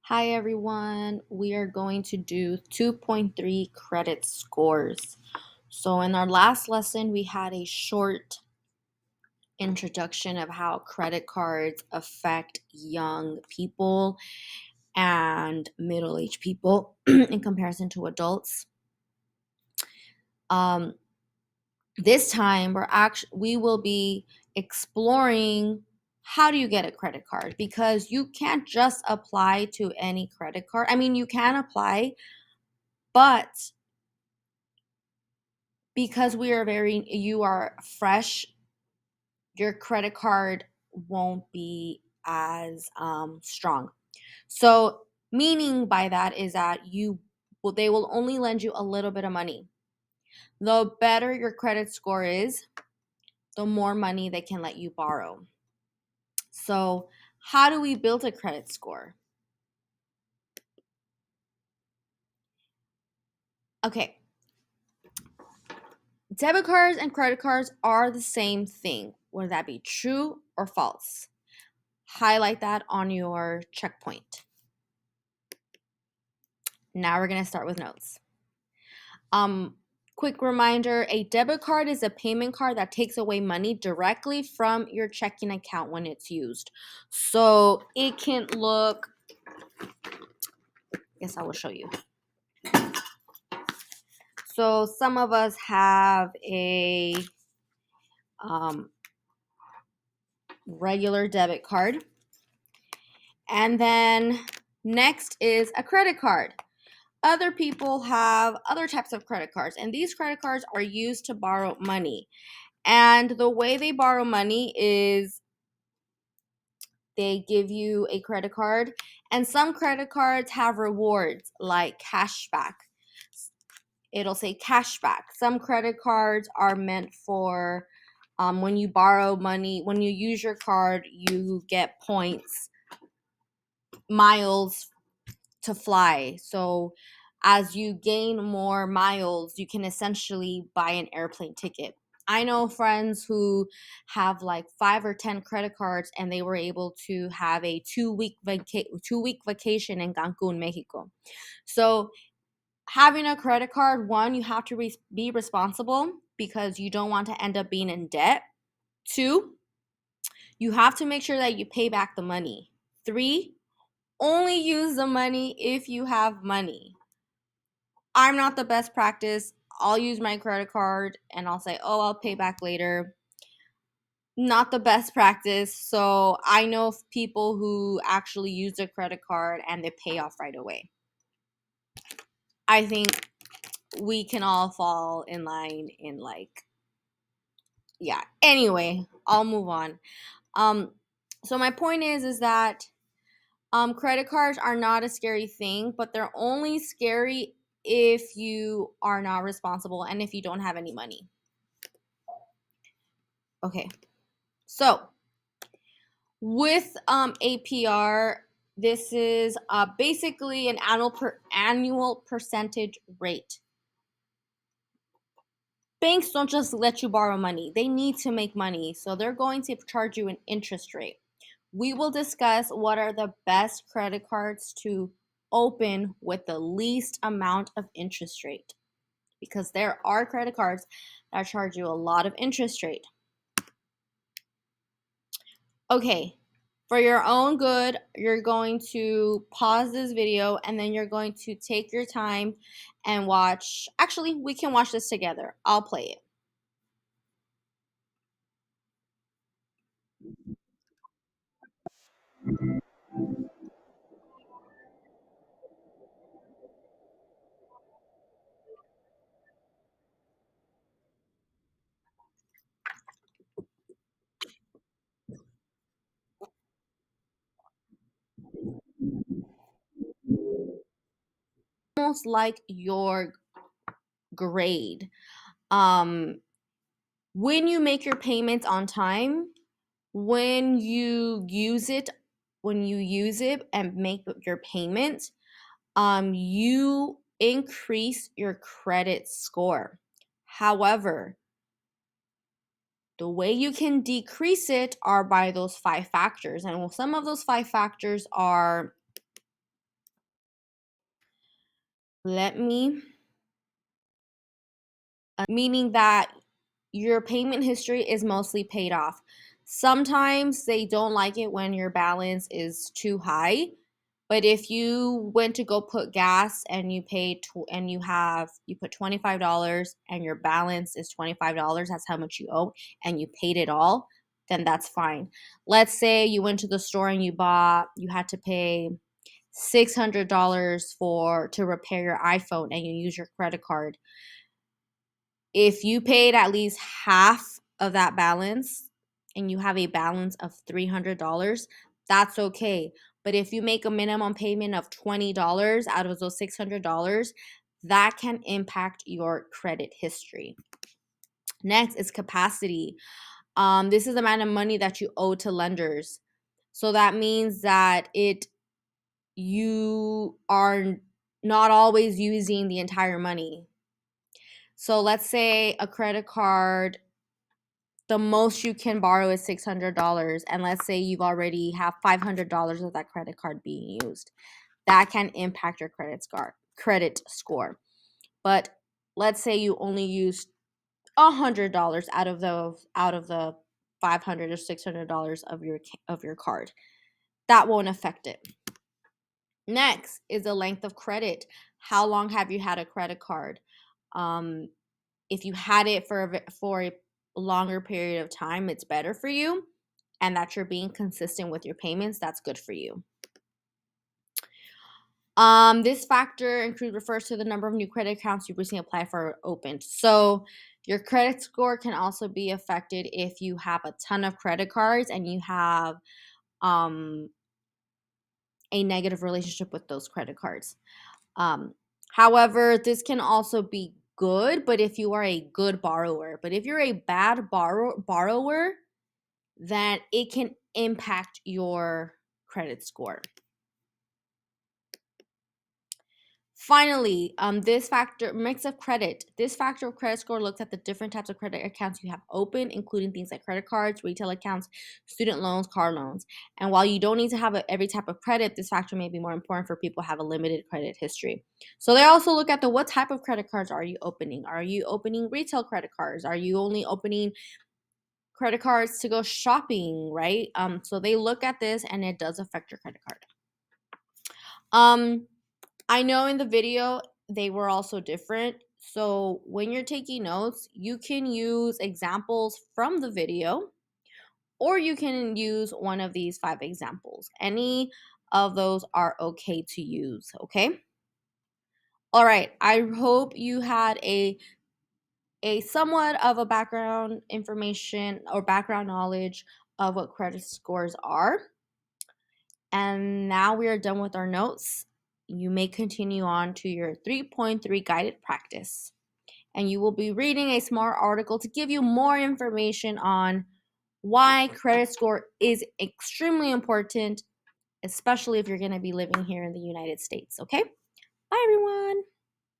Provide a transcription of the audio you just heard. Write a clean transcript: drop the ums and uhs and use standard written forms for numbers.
Hi everyone, we are going to do 2.3 credit scores. So, in our last lesson, we had a short introduction of how credit cards affect young people and middle aged people in comparison to adults. Um, this time, we will be exploring how do you get a credit card, because you can't just apply to any credit card. I mean, you can apply, but because you are fresh, your credit card won't be as strong. So meaning by that is that they will only lend you a little bit of money. The better your credit score is, the more money they can let you borrow. So how do we build a credit score? Okay, debit cards and credit cards are the same thing. Would that be true or false? Highlight that on your checkpoint. Now we're going to start with notes. Quick reminder, a debit card is a payment card that takes away money directly from your checking account when it's used. So it can look, I guess I will show you. So some of us have a regular debit card. And then next is a credit card. Other people have other types of credit cards, and these credit cards are used to borrow money. And the way they borrow money is they give you a credit card, and some credit cards have rewards like cashback. It'll say cashback. Some credit cards are meant for when you borrow money, when you use your card, you get points, miles to fly. So as you gain more miles, you can essentially buy an airplane ticket. I know friends who have like 5 or 10 credit cards, and they were able to have a 2 week vacation in Cancun, Mexico. So having a credit card, one, you have to be responsible because you don't want to end up being in debt. Two, you have to make sure that you pay back the money. Three, only use the money if you have money. I'm not the best practice. I'll use my credit card and I'll say, oh, I'll pay back later. Not the best practice. So I know people who actually use their credit card and they pay off right away. I think we can all fall in line in yeah. Anyway, I'll move on. So my point is that credit cards are not a scary thing, but they're only scary if you are not responsible and if you don't have any money. Okay, so with APR, this is basically an annual percentage rate. Banks don't just let you borrow money; they need to make money, so they're going to charge you an interest rate. We will discuss what are the best credit cards to open with the least amount of interest rate, because there are credit cards that charge you a lot of interest rate. Okay, for your own good, you're going to pause this video and then you're going to take your time and watch. Actually, we can watch this together. I'll play it. Almost like your grade. Um, when you make your payments on time, when you use it, and make your payment, you increase your credit score. However, the way you can decrease it are by those 5 factors. And some of those 5 factors are let me, meaning that your payment history is mostly paid off. Sometimes they don't like it when your balance is too high, but if you went to go put gas and you paid and you put $25 and your balance is $25, that's how much you owe, and you paid it all, then that's fine. Let's say you went to the store and you had to pay $600 to repair your iPhone and you use your credit card. If you paid at least half of that balance and you have a balance of $300, that's okay. But if you make a minimum payment of $20 out of those $600, that can impact your credit history. Next is capacity. This is the amount of money that you owe to lenders. So that means that you are not always using the entire money. So let's say a credit card, the most you can borrow is $600, and let's say you've already have $500 of that credit card being used. That can impact your credit score. But let's say you only used $100 out of the $500 or $600 of your card. That won't affect it. Next is the length of credit. How long have you had a credit card? If you had it for a longer period of time, it's better for you, and that you're being consistent with your payments, that's good for you. This factor refers to the number of new credit accounts you recently applied for or opened. So your credit score can also be affected if you have a ton of credit cards and you have a negative relationship with those credit cards. However, this can also be good, but if you are a good borrower. But if you're a bad borrower, then it can impact your credit score. Finally, this factor, mix of credit. This factor of credit score looks at the different types of credit accounts you have open, including things like credit cards, retail accounts, student loans, car loans. And while you don't need to have every type of credit, this factor may be more important for people who have a limited credit history. So they also look at what type of credit cards are you opening? Are you opening retail credit cards? Are you only opening credit cards to go shopping, right? So they look at this and it does affect your credit card. I know in the video they were also different. So when you're taking notes, you can use examples from the video or you can use one of these 5 examples. Any of those are okay to use, okay? All right, I hope you had a somewhat of a background information or background knowledge of what credit scores are. And now we are done with our notes. You may continue on to your 3.3 guided practice. And you will be reading a smart article to give you more information on why credit score is extremely important, especially if you're going to be living here in the United States. Okay? Bye, everyone.